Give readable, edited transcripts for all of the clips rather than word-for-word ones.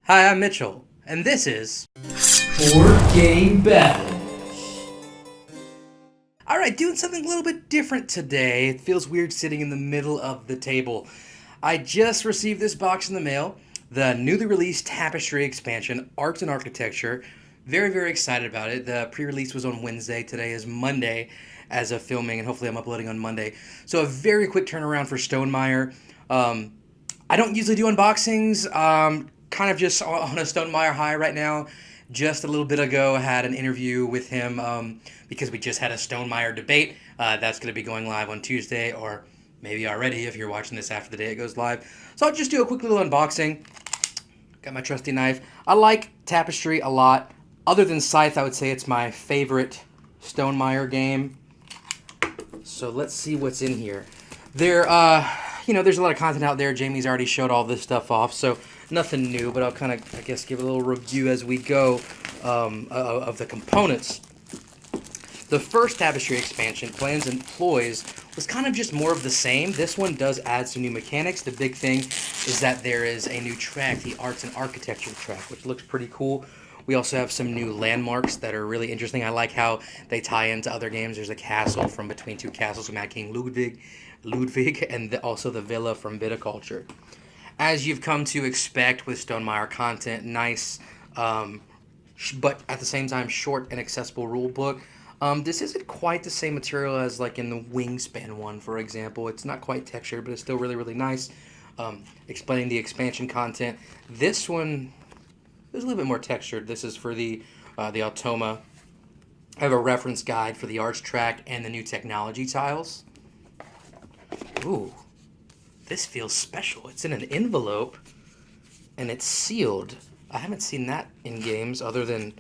Hi, I'm Mitchell, and this is Board Game Battles. Alright, doing something a little bit different today. It feels weird sitting in the middle of the table. I just received this box in the mail, the newly released Tapestry expansion, Arts and Architecture. Very, very excited about it. The pre-release was on Wednesday. Today is Monday as of filming, and hopefully I'm uploading on Monday. So a very quick turnaround for Stonemaier. I don't usually do unboxings. Kind of just on a Stonemaier high right now. Just a little bit ago, I had an interview with him because we just had a Stonemaier debate. That's going to be going live on Tuesday, or maybe already if you're watching this after the day it goes live. So I'll just do a quick little unboxing. Got my trusty knife. I like Tapestry a lot. Other than Scythe, I would say it's my favorite Stonemaier game. So let's see what's in here. There's a lot of content out there. Jamey's already showed all this stuff off, so nothing new, but I'll kind of, I guess, give a little review as we go of the components. The first Tapestry expansion, Plans and Ploys, was kind of just more of the same. This one does add some new mechanics. The big thing is that there is a new track, the Arts and Architecture track, which looks pretty cool. We also have some new landmarks that are really interesting. I like how they tie into other games. There's a castle from Between Two Castles from Mad King Ludwig, and also the villa from Viticulture. As you've come to expect with Stonemaier content, nice, but at the same time short and accessible rule book. This isn't quite the same material as like in the Wingspan one, for example. It's not quite textured, but it's still really, really nice. Explaining the expansion content. This one is a little bit more textured. This is for the Automa. I have a reference guide for the arts track and the new technology tiles. Ooh, this feels special. It's in an envelope, and it's sealed. I haven't seen that in games other than,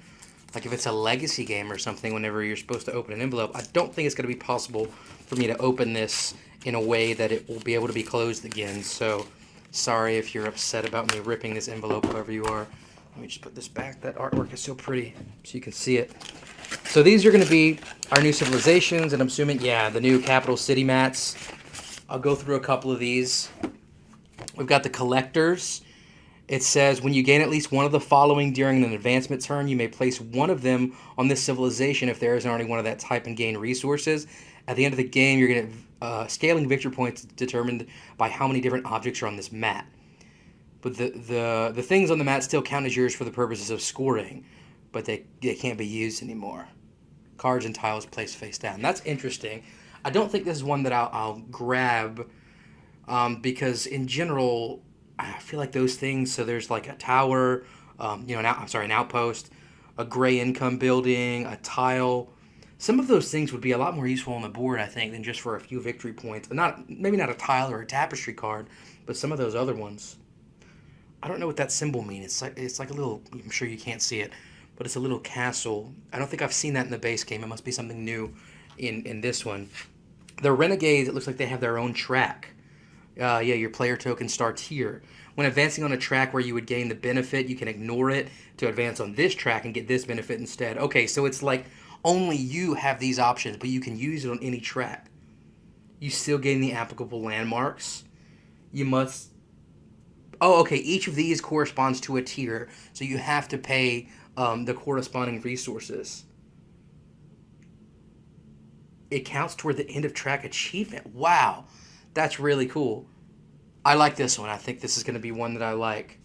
like, if it's a legacy game or something, whenever you're supposed to open an envelope. I don't think it's going to be possible for me to open this in a way that it will be able to be closed again. So, sorry if you're upset about me ripping this envelope, whoever you are. Let me just put this back. That artwork is so pretty, so you can see it. So these are going to be our new civilizations, and I'm assuming, yeah, the new capital city mats. I'll go through a couple of these. We've got the collectors. It says, when you gain at least one of the following during an advancement turn, you may place one of them on this civilization if there isn't already one of that type and gain resources. At the end of the game, you're going to scaling victory points determined by how many different objects are on this mat. But the things on the mat still count as yours for the purposes of scoring, but they can't be used anymore. Cards and tiles placed face down. That's interesting. I don't think this is one that I'll grab because in general, I feel like those things, so there's like a tower, an outpost, a gray income building, a tile. Some of those things would be a lot more useful on the board, I think, than just for a few victory points. Maybe not a tile or a tapestry card, but some of those other ones. I don't know what that symbol means. It's like a little, I'm sure you can't see it, but it's a little castle. I don't think I've seen that in the base game. It must be something new in this one. The Renegades, it looks like they have their own track. Your player token starts here. When advancing on a track where you would gain the benefit, you can ignore it to advance on this track and get this benefit instead. Okay, so it's like only you have these options, but you can use it on any track. You still gain the applicable landmarks. You must... Oh, okay, each of these corresponds to a tier, so you have to pay the corresponding resources. It counts toward the end of track achievement. Wow, that's really cool. I like this one. I think this is going to be one that I like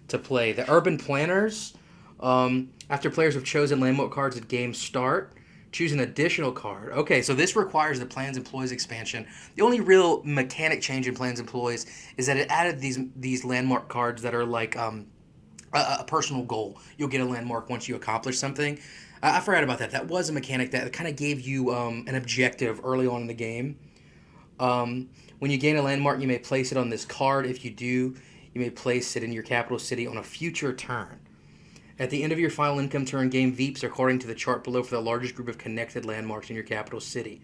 to play. The Urban Planners, after players have chosen landmark cards at game start, choose an additional card. Okay, so this requires the Plans and Ploys expansion. The only real mechanic change in Plans and Ploys is that it added these landmark cards that are like a personal goal. You'll get a landmark once you accomplish something. I forgot about that. That was a mechanic that kind of gave you an objective early on in the game. When you gain a landmark, you may place it on this card. If you do, you may place it in your capital city on a future turn. At the end of your final income turn, gain Veeps according to the chart below for the largest group of connected landmarks in your capital city.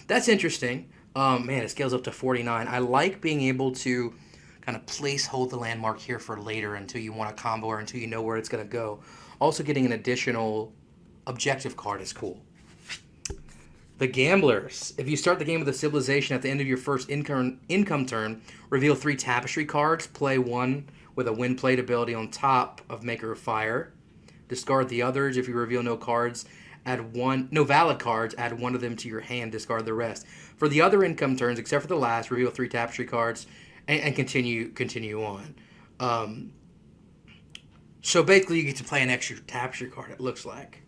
That's interesting. Man, it scales up to 49. I like being able to kind of hold the landmark here for later until you want a combo or until you know where it's going to go. Also, getting an additional objective card is cool. The Gamblers. If you start the game with a civilization at the end of your first income turn, reveal 3 tapestry cards, play one with a wind plate ability on top of Maker of Fire. Discard the others. If you reveal no cards, no valid cards, add one of them to your hand, discard the rest. For the other income turns, except for the last, reveal 3 Tapestry cards and continue on. So basically you get to play an extra Tapestry card, it looks like.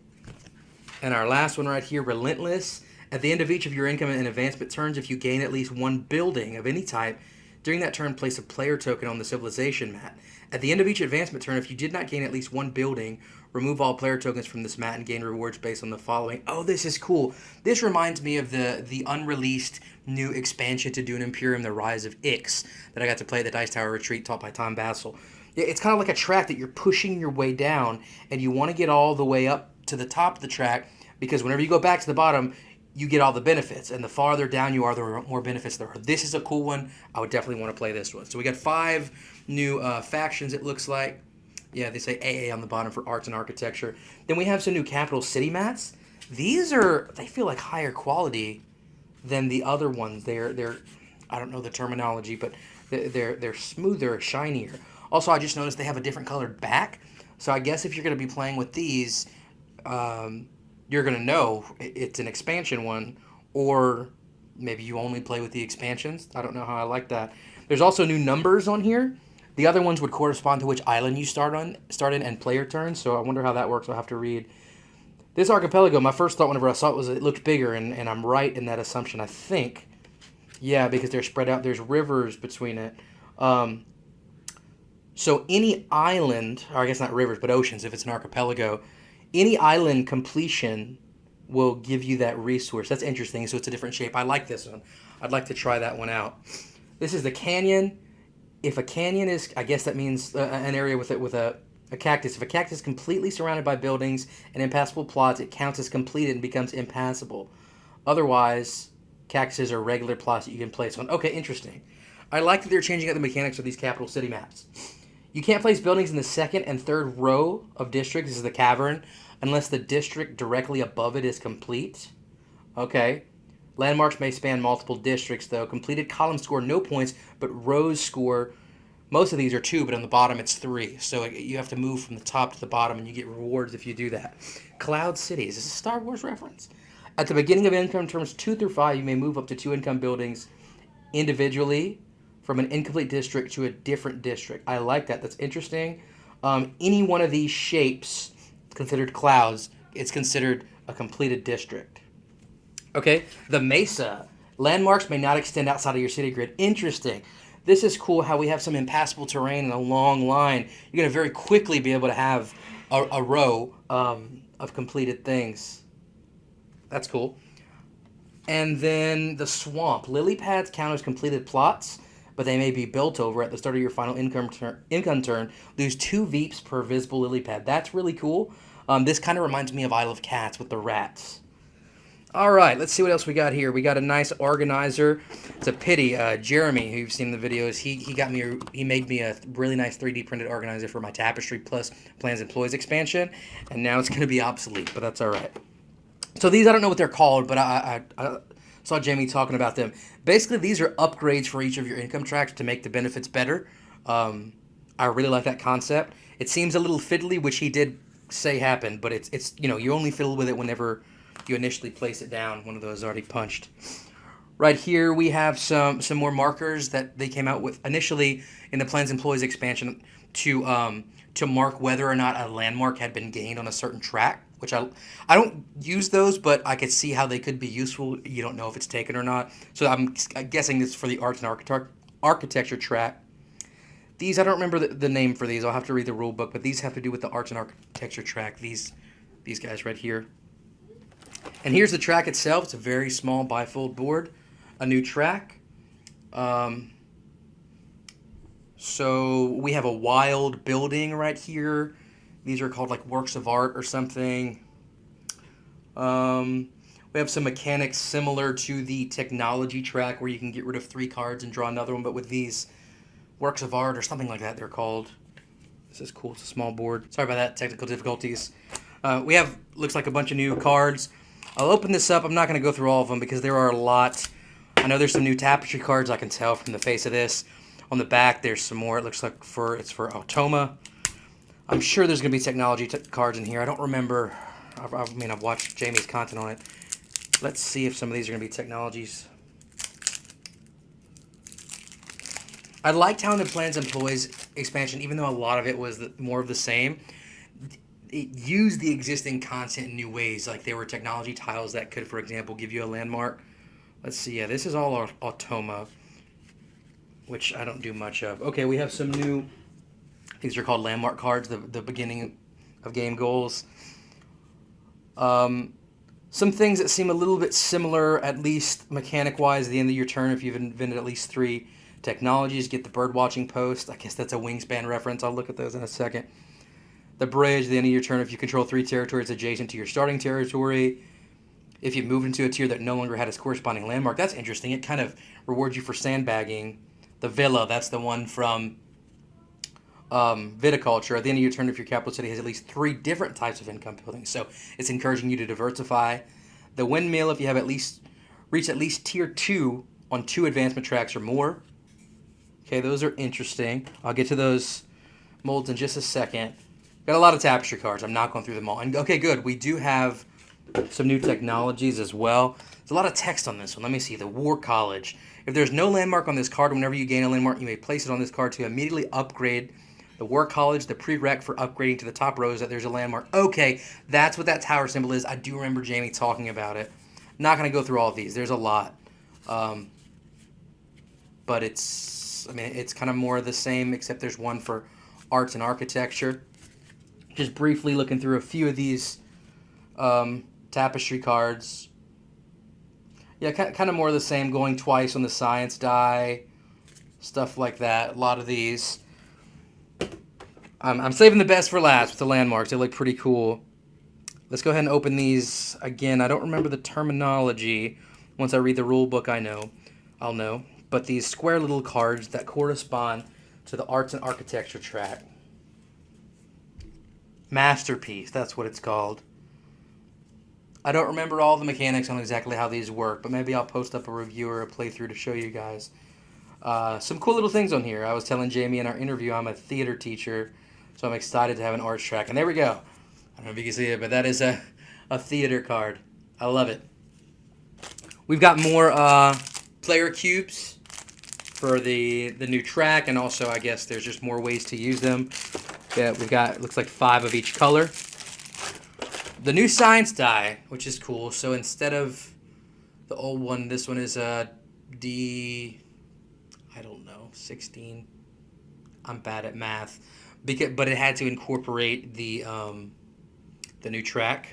And our last one right here, Relentless. At the end of each of your income and advancement turns, if you gain at least one building of any type, during that turn, place a player token on the civilization mat. At the end of each advancement turn, if you did not gain at least one building, remove all player tokens from this mat and gain rewards based on the following. Oh, this is cool. This reminds me of the unreleased new expansion to Dune Imperium, The Rise of Ix, that I got to play at the Dice Tower Retreat taught by Tom Bassel. It's kind of like a track that you're pushing your way down, and you want to get all the way up to the top of the track, because whenever you go back to the bottom, you get all the benefits, and the farther down you are, the more benefits there are. This is a cool one. I would definitely want to play this one. So we got 5 new factions, it looks like. Yeah, they say AA on the bottom for arts and architecture. Then we have some new capital city mats. They feel like higher quality than the other ones. They're I don't know the terminology, but they're smoother, shinier. Also, I just noticed they have a different colored back. So I guess if you're going to be playing with these, you're going to know it's an expansion one, or maybe you only play with the expansions. I don't know how I like that. There's also new numbers on here. The other ones would correspond to which island you start in and player turn, so I wonder how that works. I'll have to read. This archipelago, my first thought whenever I saw it was it looked bigger, and I'm right in that assumption, I think. Yeah, because they're spread out. There's rivers between it. So any island, or I guess not rivers, but oceans, if it's an archipelago, any island completion will give you that resource. That's interesting. So it's a different shape. I like this one. I'd like to try that one out. This is the canyon. If a canyon is, I guess that means an area with a cactus. If a cactus is completely surrounded by buildings and impassable plots, it counts as completed and becomes impassable. Otherwise, cactuses are regular plots that you can place on. Okay, interesting. I like that they're changing out the mechanics of these capital city maps. You can't place buildings in the second and third row of districts. This is the cavern, unless the district directly above it is complete. Okay. Landmarks may span multiple districts, though. Completed columns score no points, but rows score. Most of these are 2, but on the bottom it's 3. So you have to move from the top to the bottom, and you get rewards if you do that. Cloud Cities. This is a Star Wars reference. At the beginning of income terms 2 through 5, you may move up to 2 income buildings individually from an incomplete district to a different district. I like that. That's interesting. Any one of these shapes considered clouds, it's considered a completed district. Okay, the Mesa. Landmarks may not extend outside of your city grid. Interesting. This is cool how we have some impassable terrain and a long line. You're going to very quickly be able to have a row of completed things. That's cool. And then the swamp. Lily pads count as completed plots, but they may be built over at the start of your final income turn. Lose 2 Veeps per visible lily pad. That's really cool. This kind of reminds me of Isle of Cats with the rats. All right, let's see what else we got here. We got a nice organizer. It's a pity. Jeremy, who you've seen in the videos, he made me a really nice 3D printed organizer for my Tapestry Plus Plans Employees expansion, and now it's going to be obsolete, but that's all right. So these, I don't know what they're called, but I saw Jamey talking about them. Basically, these are upgrades for each of your income tracks to make the benefits better. I really like that concept. It seems a little fiddly, which he did say happened, but it's you only fiddle with it whenever you initially place it down. One of those already punched. Right here we have some more markers that they came out with initially in the Plans Employees expansion to mark whether or not a landmark had been gained on a certain track, which I don't use those, but I could see how they could be useful. You don't know if it's taken or not. So I'm guessing this is for the arts and architecture track. These, I don't remember the name for these. I'll have to read the rule book, but these have to do with the arts and architecture track. These guys right here. And here's the track itself. It's a very small bifold board. A new track. So we have a wild building right here. These are called like works of art or something. We have some mechanics similar to the technology track where you can get rid of 3 cards and draw another one, but with these works of art or something like that they're called. This is cool. It's a small board. Sorry about that, technical difficulties. We have, looks like a bunch of new cards. I'll open this up. I'm not going to go through all of them because there are a lot. I know there's some new Tapestry cards, I can tell from the face of this. On the back, there's some more. It looks like it's for Automa. I'm sure there's going to be technology cards in here. I don't remember. I've watched Jamey's content on it. Let's see if some of these are going to be technologies. I liked how in the Plans Employees expansion, even though a lot of it was more of the same, it used the existing content in new ways. Like there were technology tiles that could, for example, give you a landmark. Let's see. Yeah, this is all Automa, which I don't do much of. Okay, we have some new, these are called landmark cards, the beginning of game goals. Some things that seem a little bit similar, at least mechanic-wise, at the end of your turn, if you've invented at least 3 technologies. Get the bird watching post. I guess that's a Wingspan reference. I'll look at those in a second. The bridge, at the end of your turn, if you control 3 territories adjacent to your starting territory. If you move into a tier that no longer had its corresponding landmark. That's interesting. It kind of rewards you for sandbagging. The villa, that's the one from viticulture. At the end of your turn, if your capital city has at least 3 different types of income buildings. So it's encouraging you to diversify. The windmill, if you have reach at least tier 2 on 2 advancement tracks or more. Okay, those are interesting. I'll get to those molds in just a second. Got a lot of Tapestry cards. I'm not going through them all. And okay, good. We do have some new technologies as well. There's a lot of text on this one. Let me see. The War College. If there's no landmark on this card, whenever you gain a landmark, you may place it on this card to immediately upgrade the War College. The prereq for upgrading to the top row is that there's a landmark. Okay, that's what that tower symbol is. I do remember Jamey talking about it. Not going to go through all of these. There's a lot. But it's kind of more of the same, except there's one for arts and architecture. Just briefly looking through a few of these Tapestry cards. Yeah, kind of more of the same, going twice on the science die, stuff like that. A lot of these. I'm saving the best for last with the landmarks. They look pretty cool. Let's go ahead and open these again. I don't remember the terminology. Once I read the rule book, I'll know. But these square little cards that correspond to the arts and architecture track. Masterpiece, that's what it's called. I don't remember all the mechanics on exactly how these work, but maybe I'll post up a review or a playthrough to show you guys. Some cool little things on here. I was telling Jamey in our interview I'm a theater teacher, so I'm excited to have an arts track. And there we go. I don't know if you can see it, but that is a theater card. I love it. We've got more player cubes for the new track, and also I guess there's just more ways to use them. Yeah, we've got, looks like 5 of each color. The new science die, which is cool. So instead of the old one, this one is a D, I don't know, 16. I'm bad at math, but it had to incorporate the new track.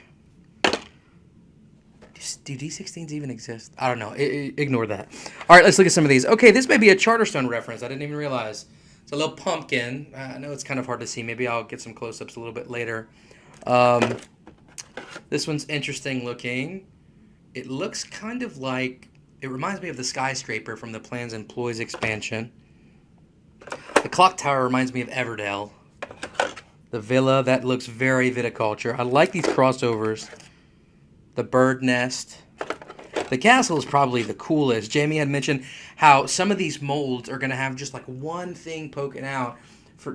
Do D16s even exist? I don't know. Ignore that. All right, let's look at some of these. Okay, this may be a Charterstone reference. I didn't even realize. It's a little pumpkin. I know it's kind of hard to see. Maybe I'll get some close-ups a little bit later. This one's interesting looking. It looks kind of like, it reminds me of the skyscraper from the Plans Employees expansion. The clock tower reminds me of Everdell. The villa, that looks very viticulture. I like these crossovers. The bird nest. The castle is probably the coolest. Jamey had mentioned how some of these molds are going to have just like one thing poking out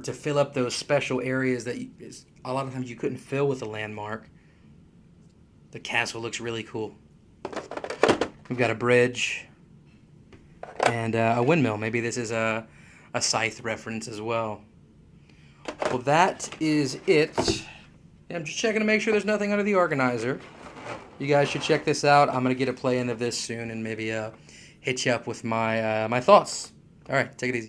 to fill up those special areas that a lot of times you couldn't fill with a landmark. The castle looks really cool. We've got a bridge and a windmill. Maybe this is a scythe reference as well. Well, that is it. I'm just checking to make sure there's nothing under the organizer. You guys should check this out. I'm going to get a play-in of this soon and maybe hit you up with my thoughts. All right, take it easy.